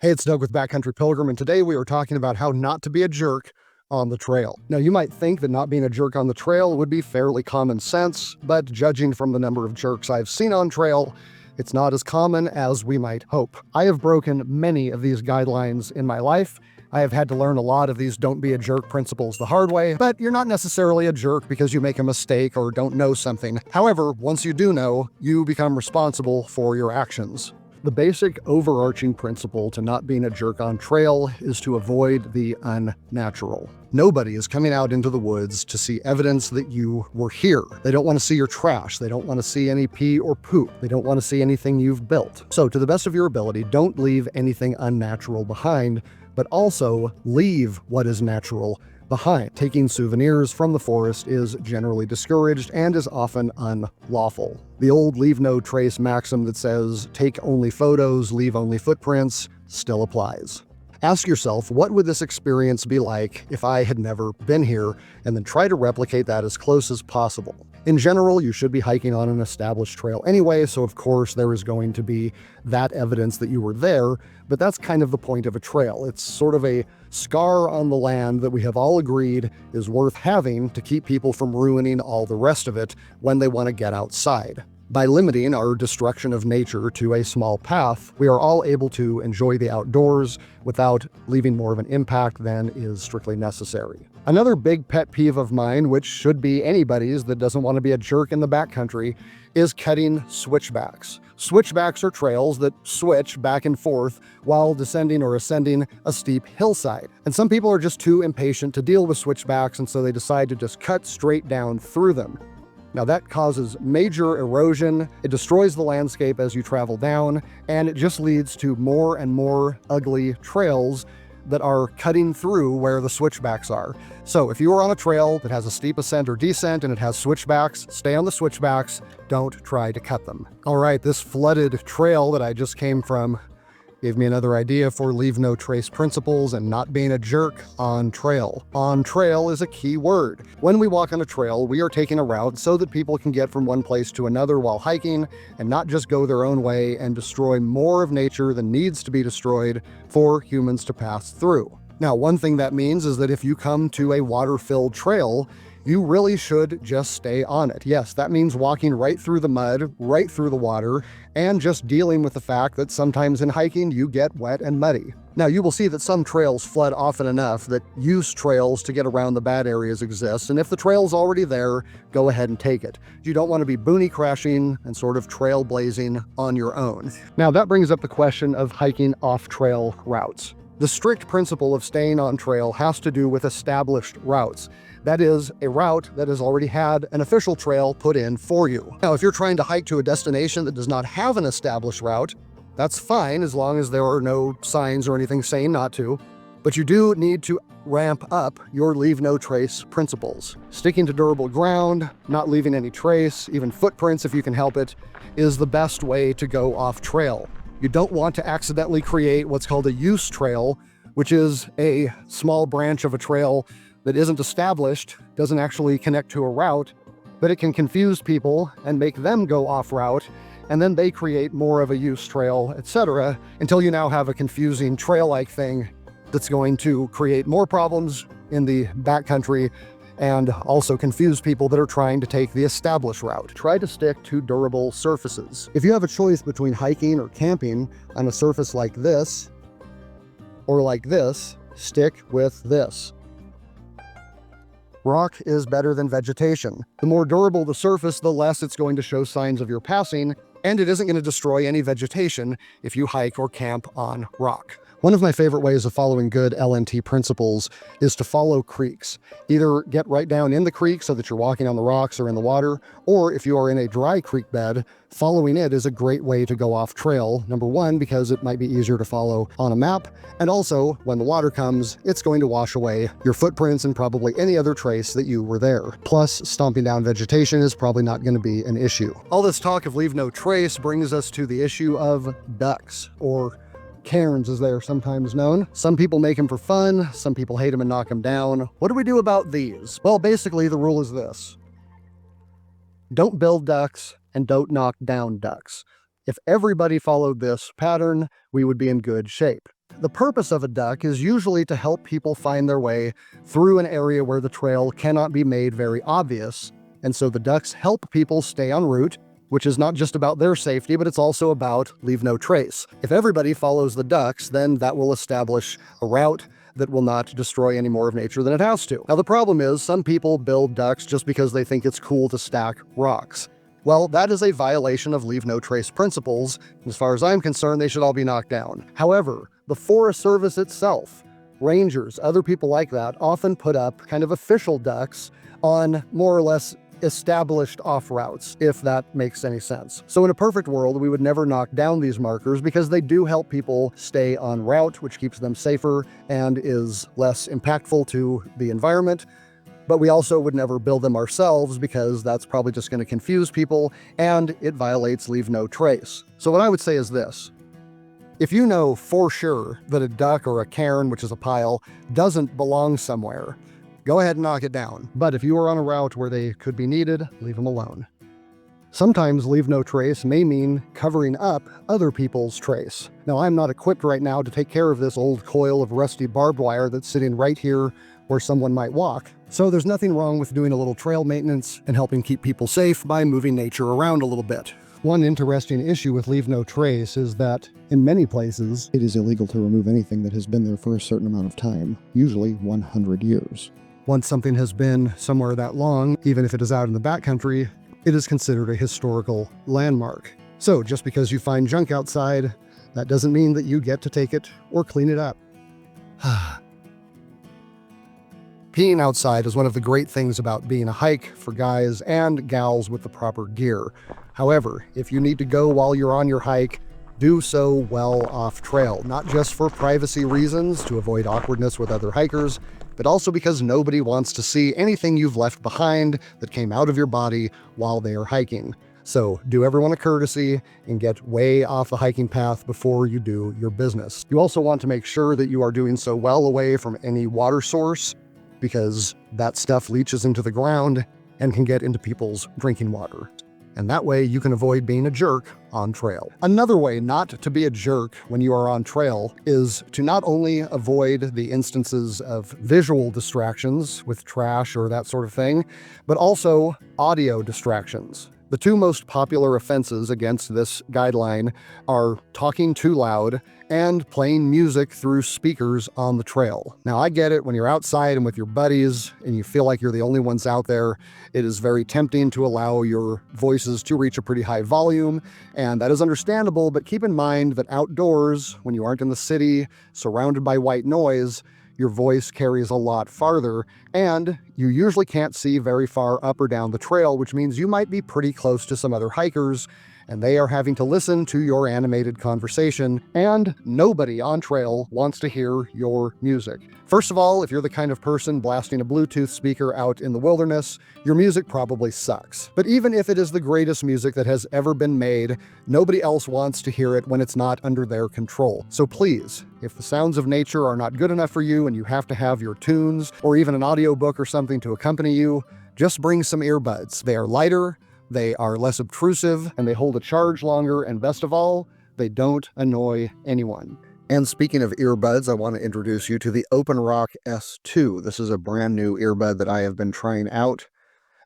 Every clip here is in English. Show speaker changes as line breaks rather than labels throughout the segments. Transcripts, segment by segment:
Hey, it's Doug with Backcountry Pilgrim, and today we are talking about how not to be a jerk on the trail. Now, you might think that not being a jerk on the trail would be fairly common sense, but judging from the number of jerks I've seen on trail, it's not as common as we might hope. I have broken many of these guidelines in my life. I have had to learn a lot of these don't be a jerk principles the hard way, but you're not necessarily a jerk because you make a mistake or don't know something. However, once you do know, you become responsible for your actions. The basic overarching principle to not being a jerk on trail is to avoid the unnatural. Nobody is coming out into the woods to see evidence that you were here. They don't want to see your trash. They don't want to see any pee or poop. They don't want to see anything you've built. So to the best of your ability, don't leave anything unnatural behind, but also leave what is natural behind. Taking souvenirs from the forest is generally discouraged and is often unlawful. The old leave no trace maxim that says, take only photos, leave only footprints, still applies. Ask yourself, what would this experience be like if I had never been here, and then try to replicate that as close as possible. In general, you should be hiking on an established trail anyway, so of course there is going to be that evidence that you were there, but that's kind of the point of a trail. It's sort of a scar on the land that we have all agreed is worth having to keep people from ruining all the rest of it when they want to get outside. By limiting our destruction of nature to a small path, we are all able to enjoy the outdoors without leaving more of an impact than is strictly necessary. Another big pet peeve of mine, which should be anybody's that doesn't want to be a jerk in the backcountry, is cutting switchbacks. Switchbacks are trails that switch back and forth while descending or ascending a steep hillside. And some people are just too impatient to deal with switchbacks, and so they decide to just cut straight down through them. Now that causes major erosion, it destroys the landscape as you travel down, and it just leads to more and more ugly trails that are cutting through where the switchbacks are. So if you are on a trail that has a steep ascent or descent and it has switchbacks, stay on the switchbacks, don't try to cut them. All right, this flooded trail that I just came from gave me another idea for leave no trace principles and not being a jerk on trail. On trail is a key word. When we walk on a trail, we are taking a route so that people can get from one place to another while hiking and not just go their own way and destroy more of nature than needs to be destroyed for humans to pass through. Now, one thing that means is that if you come to a water-filled trail, you really should just stay on it. Yes, that means walking right through the mud, right through the water, and just dealing with the fact that sometimes in hiking you get wet and muddy. Now, you will see that some trails flood often enough that use trails to get around the bad areas exist, and if the trail's already there, go ahead and take it. You don't want to be boonie crashing and sort of trailblazing on your own. Now, that brings up the question of hiking off-trail routes. The strict principle of staying on trail has to do with established routes. That is, a route that has already had an official trail put in for you. Now, if you're trying to hike to a destination that does not have an established route, that's fine as long as there are no signs or anything saying not to. But you do need to ramp up your leave no trace principles. Sticking to durable ground, not leaving any trace, even footprints if you can help it, is the best way to go off trail. You don't want to accidentally create what's called a use trail, which is a small branch of a trail that isn't established, doesn't actually connect to a route, but it can confuse people and make them go off route, and then they create more of a use trail, etc., until you now have a confusing trail-like thing that's going to create more problems in the backcountry and also confuse people that are trying to take the established route. Try to stick to durable surfaces. If you have a choice between hiking or camping on a surface like this or like this, stick with this. Rock is better than vegetation. The more durable the surface, the less it's going to show signs of your passing, and it isn't going to destroy any vegetation if you hike or camp on rock. One of my favorite ways of following good LNT principles is to follow creeks. Either get right down in the creek so that you're walking on the rocks or in the water, or if you are in a dry creek bed, following it is a great way to go off trail. Number one, because it might be easier to follow on a map, and also, when the water comes, it's going to wash away your footprints and probably any other trace that you were there. Plus, stomping down vegetation is probably not going to be an issue. All this talk of leave no trace brings us to the issue of ducks, or cairns as they are sometimes known. Some people make them for fun, some people hate them and knock them down. What do we do about these? Well, basically the rule is this: don't build ducks and don't knock down ducks. If everybody followed this pattern, we would be in good shape. The purpose of a duck is usually to help people find their way through an area where the trail cannot be made very obvious, and so the ducks help people stay en route, which is not just about their safety, but it's also about leave no trace. If everybody follows the ducks, then that will establish a route that will not destroy any more of nature than it has to. Now, the problem is some people build ducks just because they think it's cool to stack rocks. Well, that is a violation of leave no trace principles. As far as I'm concerned, they should all be knocked down. However, the Forest Service itself, rangers, other people like that, often put up kind of official ducks on more or less established off routes, if that makes any sense. So in a perfect world, we would never knock down these markers because they do help people stay on route, which keeps them safer and is less impactful to the environment. But we also would never build them ourselves because that's probably just going to confuse people and it violates leave no trace. So what I would say is this. If you know for sure that a duck or a cairn, which is a pile, doesn't belong somewhere, go ahead and knock it down. But if you are on a route where they could be needed, leave them alone. Sometimes leave no trace may mean covering up other people's trace. Now, I'm not equipped right now to take care of this old coil of rusty barbed wire that's sitting right here where someone might walk. So there's nothing wrong with doing a little trail maintenance and helping keep people safe by moving nature around a little bit. One interesting issue with leave no trace is that in many places, it is illegal to remove anything that has been there for a certain amount of time, usually 100 years. Once something has been somewhere that long, even if it is out in the backcountry, it is considered a historical landmark. So just because you find junk outside, that doesn't mean that you get to take it or clean it up. Peeing outside is one of the great things about being a hike for guys and gals with the proper gear. However, if you need to go while you're on your hike, do so well off trail, not just for privacy reasons to avoid awkwardness with other hikers, but also because nobody wants to see anything you've left behind that came out of your body while they are hiking. So do everyone a courtesy and get way off the hiking path before you do your business. You also want to make sure that you are doing so well away from any water source, because that stuff leaches into the ground and can get into people's drinking water. And that way you can avoid being a jerk on trail. Another way not to be a jerk when you are on trail is to not only avoid the instances of visual distractions with trash or that sort of thing, but also audio distractions. The two most popular offenses against this guideline are talking too loud and playing music through speakers on the trail. Now, I get it when you're outside and with your buddies and you feel like you're the only ones out there, it is very tempting to allow your voices to reach a pretty high volume, and that is understandable, but keep in mind that outdoors, when you aren't in the city, surrounded by white noise, your voice carries a lot farther, and you usually can't see very far up or down the trail, which means you might be pretty close to some other hikers, and they are having to listen to your animated conversation, and nobody on trail wants to hear your music. First of all, if you're the kind of person blasting a Bluetooth speaker out in the wilderness, your music probably sucks. But even if it is the greatest music that has ever been made, nobody else wants to hear it when it's not under their control. So please, if the sounds of nature are not good enough for you and you have to have your tunes or even an audiobook or something to accompany you, just bring some earbuds. They are lighter, they are less obtrusive, and they hold a charge longer, and best of all, they don't annoy anyone. And speaking of earbuds, I want to introduce you to the OpenRock S2. This is a brand new earbud that I have been trying out.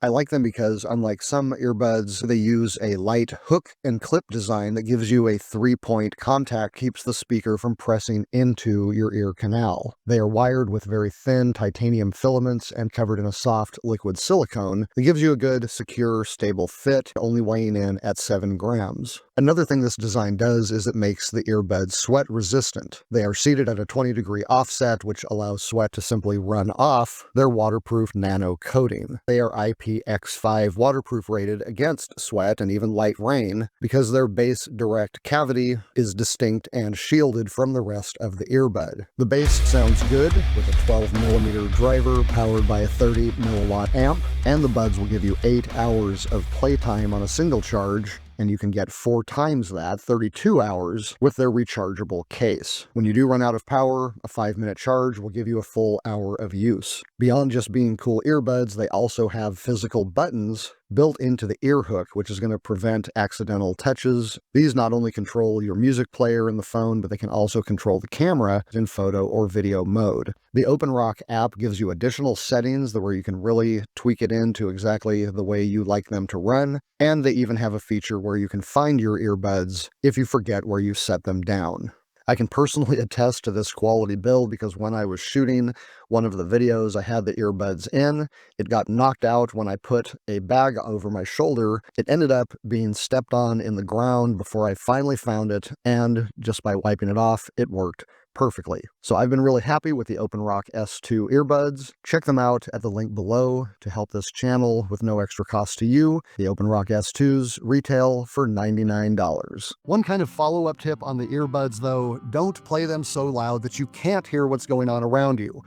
I like them because, unlike some earbuds, they use a light hook and clip design that gives you a 3-point contact, keeps the speaker from pressing into your ear canal. They are wired with very thin titanium filaments and covered in a soft liquid silicone that gives you a good, secure, stable fit, only weighing in at 7 grams. Another thing this design does is it makes the earbuds sweat resistant. They are seated at a 20-degree offset, which allows sweat to simply run off their waterproof nano coating. They are IPX5 waterproof rated against sweat and even light rain because their base direct cavity is distinct and shielded from the rest of the earbud. The bass sounds good with a 12mm driver powered by a 30 milliwatt amp, and the buds will give you 8 hours of playtime on a single charge, and you can get 4 times that, 32 hours, with their rechargeable case. When you do run out of power, a 5-minute charge will give you a full hour of use. Beyond just being cool earbuds, they also have physical buttons built into the ear hook, which is going to prevent accidental touches. These not only control your music player in the phone, but they can also control the camera in photo or video mode. The OpenRock app gives you additional settings where you can really tweak it into exactly the way you like them to run, and they even have a feature where you can find your earbuds if you forget where you set them down. I can personally attest to this quality build because when I was shooting one of the videos, I had the earbuds in. It got knocked out when I put a bag over my shoulder. It ended up being stepped on in the ground before I finally found it, and just by wiping it off, it worked perfectly. So I've been really happy with the OpenRock S2 earbuds. Check them out at the link below to help this channel with no extra cost to you. The OpenRock S2s retail for $99. One kind of follow-up tip on the earbuds though, don't play them so loud that you can't hear what's going on around you.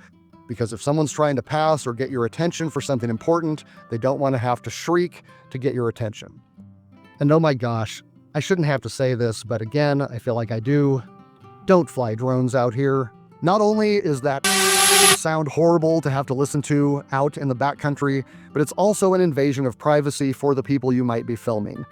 Because if someone's trying to pass or get your attention for something important, they don't want to have to shriek to get your attention. And oh my gosh, I shouldn't have to say this, but again, I feel like I do. Don't fly drones out here. Not only is that sound horrible to have to listen to out in the backcountry, but it's also an invasion of privacy for the people you might be filming.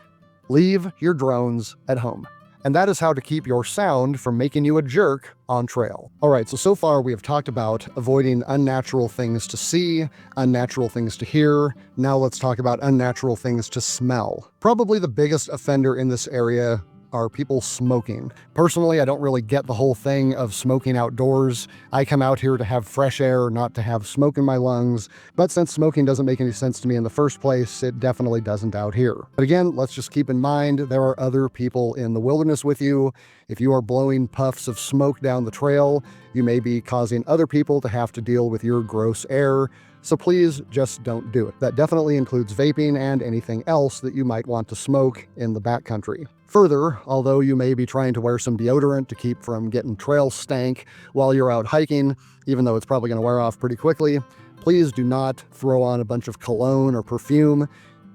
Leave your drones at home. And that is how to keep your sound from making you a jerk on trail. All right, so far we have talked about avoiding unnatural things to see, unnatural things to hear. Now let's talk about unnatural things to smell. Probably the biggest offender in this area are people smoking. Personally, I don't really get the whole thing of smoking outdoors. I come out here to have fresh air, not to have smoke in my lungs. But since smoking doesn't make any sense to me in the first place, it definitely doesn't out here. But again, let's just keep in mind there are other people in the wilderness with you. If you are blowing puffs of smoke down the trail, you may be causing other people to have to deal with your gross air. So please just don't do it. That definitely includes vaping and anything else that you might want to smoke in the backcountry. Further, although you may be trying to wear some deodorant to keep from getting trail stank while you're out hiking, even though it's probably going to wear off pretty quickly, please do not throw on a bunch of cologne or perfume.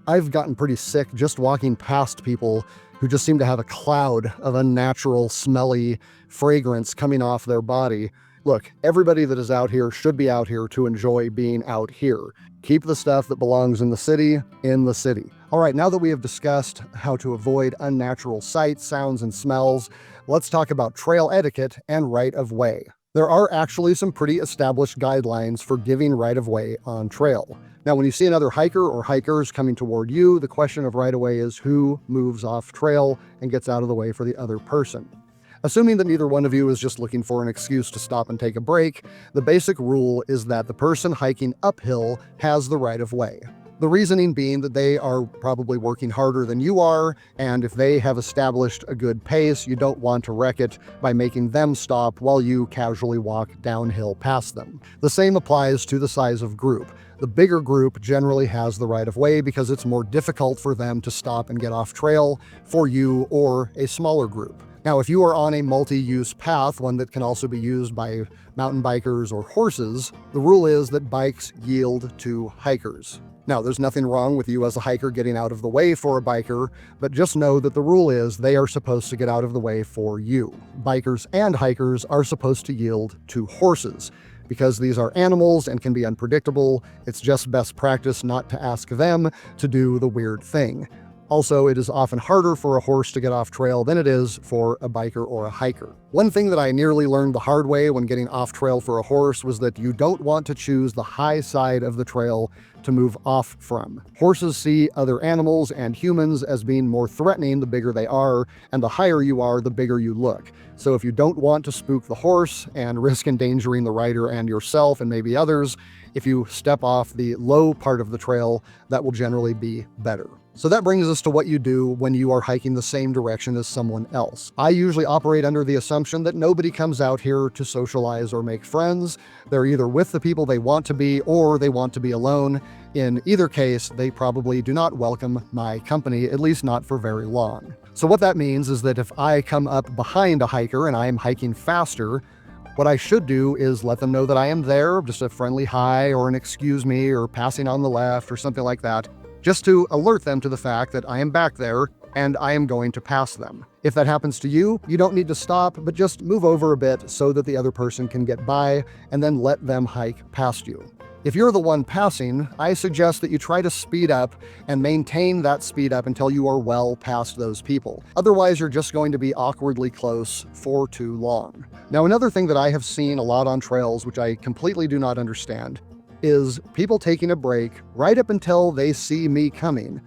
I've gotten pretty sick just walking past people who just seem to have a cloud of unnatural, smelly fragrance coming off their body. Look, everybody that is out here should be out here to enjoy being out here. Keep the stuff that belongs in the city in the city. All right, now that we have discussed how to avoid unnatural sights, sounds, and smells, let's talk about trail etiquette and right-of-way. There are actually some pretty established guidelines for giving right-of-way on trail. Now, when you see another hiker or hikers coming toward you, the question of right-of-way is who moves off trail and gets out of the way for the other person. Assuming that neither one of you is just looking for an excuse to stop and take a break, the basic rule is that the person hiking uphill has the right of way. The reasoning being that they are probably working harder than you are, and if they have established a good pace, you don't want to wreck it by making them stop while you casually walk downhill past them. The same applies to the size of group. The bigger group generally has the right of way because it's more difficult for them to stop and get off trail for you or a smaller group. Now, if you are on a multi-use path, one that can also be used by mountain bikers or horses, the rule is that bikes yield to hikers. Now, there's nothing wrong with you as a hiker getting out of the way for a biker, but just know that the rule is they are supposed to get out of the way for you. Bikers and hikers are supposed to yield to horses. Because these are animals and can be unpredictable, it's just best practice not to ask them to do the weird thing. Also, it is often harder for a horse to get off trail than it is for a biker or a hiker. One thing that I nearly learned the hard way when getting off trail for a horse was that you don't want to choose the high side of the trail to move off from. Horses see other animals and humans as being more threatening the bigger they are, and the higher you are, the bigger you look. So if you don't want to spook the horse and risk endangering the rider and yourself and maybe others, if you step off the low part of the trail, that will generally be better. So that brings us to what you do when you are hiking the same direction as someone else. I usually operate under the assumption that nobody comes out here to socialize or make friends. They're either with the people they want to be or they want to be alone. In either case, they probably do not welcome my company, at least not for very long. So what that means is that if I come up behind a hiker and I am hiking faster, what I should do is let them know that I am there, just a friendly hi or an excuse me or passing on the left or something like that, just to alert them to the fact that I am back there and I am going to pass them. If that happens to you, you don't need to stop, but just move over a bit so that the other person can get by and then let them hike past you. If you're the one passing, I suggest that you try to speed up and maintain that speed up until you are well past those people. Otherwise, you're just going to be awkwardly close for too long. Now, another thing that I have seen a lot on trails, which I completely do not understand, is people taking a break right up until they see me coming,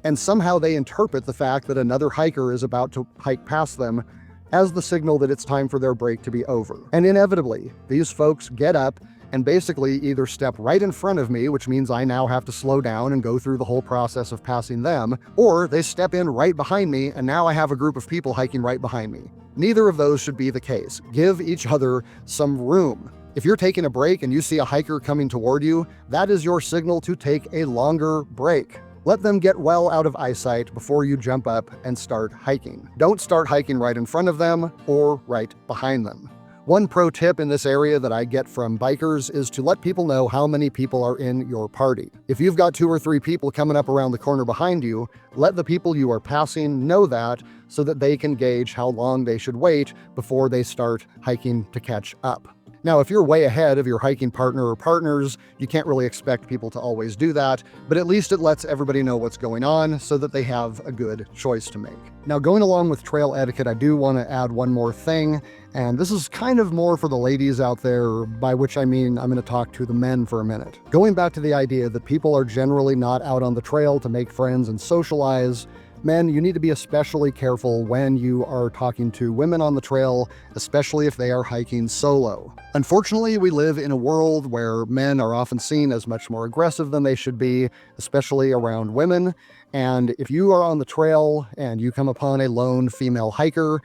and somehow they interpret the fact that another hiker is about to hike past them as the signal that it's time for their break to be over. And inevitably, these folks get up and basically either step right in front of me, which means I now have to slow down and go through the whole process of passing them, or they step in right behind me and now I have a group of people hiking right behind me. Neither of those should be the case. Give each other some room. If you're taking a break and you see a hiker coming toward you, that is your signal to take a longer break. Let them get well out of eyesight before you jump up and start hiking. Don't start hiking right in front of them or right behind them. One pro tip in this area that I get from bikers is to let people know how many people are in your party. If you've got 2 or 3 people coming up around the corner behind you, let the people you are passing know that so that they can gauge how long they should wait before they start hiking to catch up. Now, if you're way ahead of your hiking partner or partners, you can't really expect people to always do that, but at least it lets everybody know what's going on so that they have a good choice to make. Now, going along with trail etiquette, I do want to add one more thing, and this is kind of more for the ladies out there, by which I mean I'm going to talk to the men for a minute. Going back to the idea that people are generally not out on the trail to make friends and socialize, men, you need to be especially careful when you are talking to women on the trail, especially if they are hiking solo. Unfortunately, we live in a world where men are often seen as much more aggressive than they should be, especially around women. And if you are on the trail and you come upon a lone female hiker,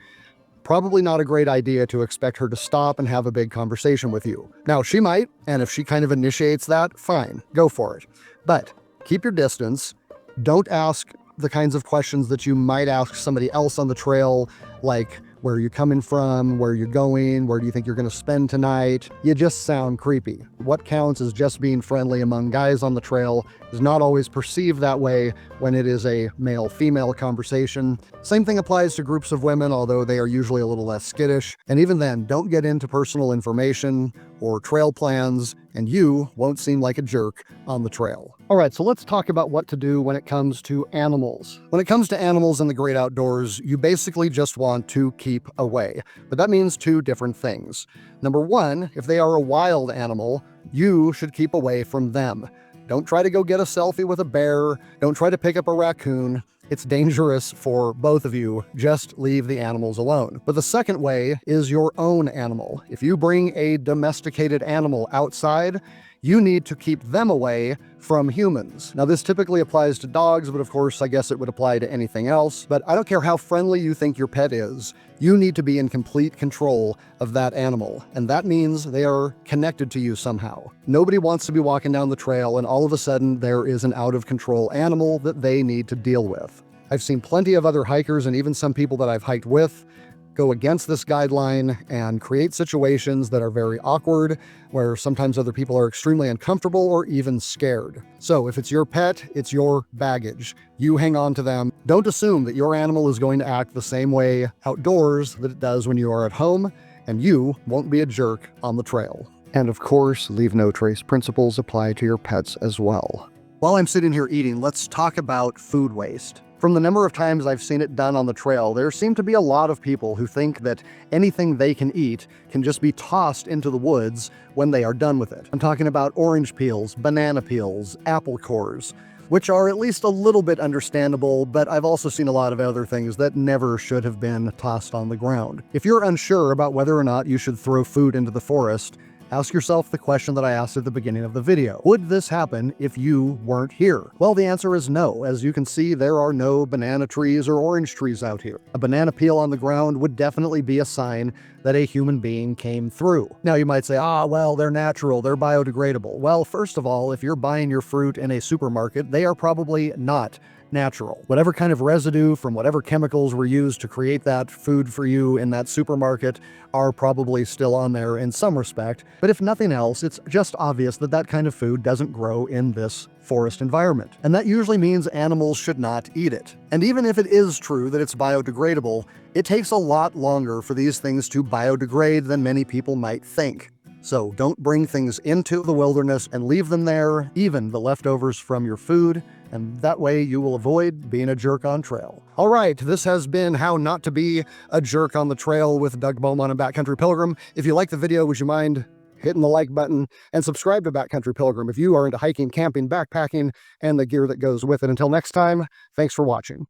probably not a great idea to expect her to stop and have a big conversation with you. Now, she might, and if she kind of initiates that, fine, go for it. But keep your distance. Don't ask the kinds of questions that you might ask somebody else on the trail, like, where are you coming from? Where are you going? Where do you think you're going to spend tonight? You just sound creepy. What counts as just being friendly among guys on the trail is not always perceived that way when it is a male-female conversation. Same thing applies to groups of women, although they are usually a little less skittish. And even then, don't get into personal information or trail plans, and you won't seem like a jerk on the trail. All right, so let's talk about what to do when it comes to animals. When it comes to animals in the great outdoors, you basically just want to keep away. But that means 2 different things. Number 1, if they are a wild animal, you should keep away from them. Don't try to go get a selfie with a bear. Don't try to pick up a raccoon. It's dangerous for both of you. Just leave the animals alone. But the second way is your own animal. If you bring a domesticated animal outside, you need to keep them away from humans. Now, this typically applies to dogs, but of course, I guess it would apply to anything else. But I don't care how friendly you think your pet is, you need to be in complete control of that animal. And that means they are connected to you somehow. Nobody wants to be walking down the trail and all of a sudden there is an out-of-control animal that they need to deal with. I've seen plenty of other hikers and even some people that I've hiked with go against this guideline and create situations that are very awkward, where sometimes other people are extremely uncomfortable or even scared. So if it's your pet, it's your baggage. You hang on to them. Don't assume that your animal is going to act the same way outdoors that it does when you are at home, and you won't be a jerk on the trail. And of course, leave no trace principles apply to your pets as well. While I'm sitting here eating, let's talk about food waste. From the number of times I've seen it done on the trail, there seem to be a lot of people who think that anything they can eat can just be tossed into the woods when they are done with it. I'm talking about orange peels, banana peels, apple cores, which are at least a little bit understandable, but I've also seen a lot of other things that never should have been tossed on the ground. If you're unsure about whether or not you should throw food into the forest, ask yourself the question that I asked at the beginning of the video. Would this happen if you weren't here? Well, the answer is no. As you can see, there are no banana trees or orange trees out here. A banana peel on the ground would definitely be a sign that a human being came through. Now you might say, well, they're natural, they're biodegradable. Well, first of all, if you're buying your fruit in a supermarket, they are probably not natural. Whatever kind of residue from whatever chemicals were used to create that food for you in that supermarket are probably still on there in some respect. But if nothing else, it's just obvious that that kind of food doesn't grow in this forest environment. And that usually means animals should not eat it. And even if it is true that it's biodegradable, it takes a lot longer for these things to biodegrade than many people might think. So don't bring things into the wilderness and leave them there, even the leftovers from your food, and that way you will avoid being a jerk on trail. All right, this has been How Not to Be a Jerk on the Trail with Doug Beaumont and Backcountry Pilgrim. If you like the video, would you mind hitting the like button and subscribe to Backcountry Pilgrim if you are into hiking, camping, backpacking, and the gear that goes with it. Until next time, thanks for watching.